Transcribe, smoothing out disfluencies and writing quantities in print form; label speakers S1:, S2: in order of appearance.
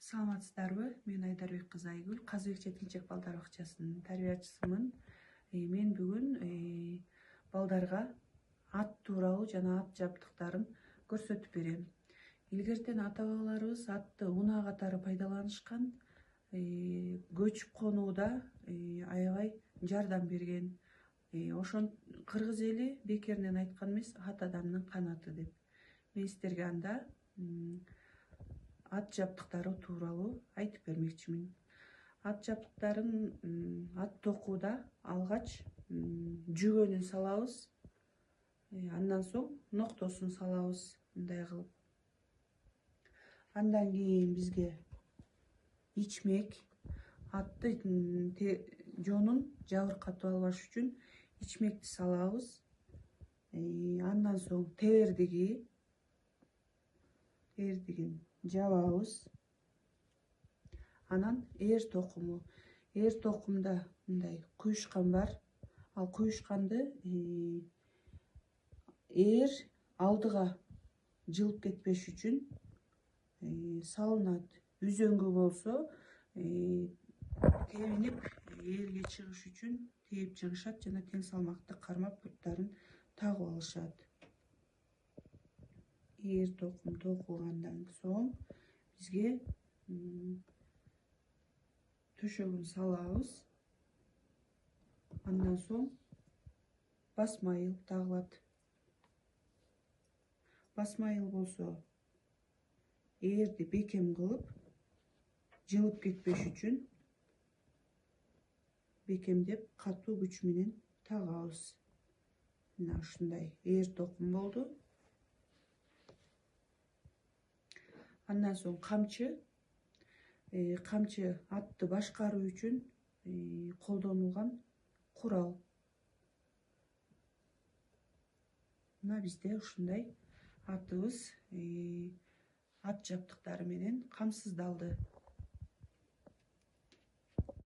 S1: Саламатсыздарбы? Мен Айдарбек кызы Айгүл, Казыбек жеткинчек балдар бакчасынын тарбиячысымын. Мен бүгүн балдарга ат тууралуу жана ат жабдыктарын көрсөтүп берем. Илгертен ата-бабаларыбыз атты унаа катары пайдаланышкан, көчүп конууда аябай жардам берген. Ошон кыргыз эли бекеринен айткан эмес, ат адамдын канаты деп. Мен сиздерге анда ат жабдыктары тууралуу айтып бермекчимин. Ат жабдыктарын ат токууда алгач жүгөнүн салабыз, андан соң ноктосун салабыз мындай кылып. Андан кийин бизге ичмек, атты жонун жабыркатып албаш үчүн ичмекти салабыз. Андан соң тердигин жабабыз. Анан эр токуму. Эр токумда мындай куюшкан бар. Ал куюшканды эр алдыга жылып кетпеш үчүн салынат. Үзөңгү болсо тебинип элге чыгыш үчүн тээп чыгышат жана тең салмакты кармап буттарын тагып алышат. Эр токум токулгандан соң бизге төшөгүн салабыз. Андан соң басмайыл тагылат. Басмайыл болсо эрди бекем кылып жылып кетпеш үчүн бекемдеп катуу күч менен тагабыз. Мына ушундай эр токум болду. Андан соң камчы. Камчы атты башкаруу үчүн колдонулган курал. Мына бизде ушундай атыбыз ат жабдыктары менен камсыздалды.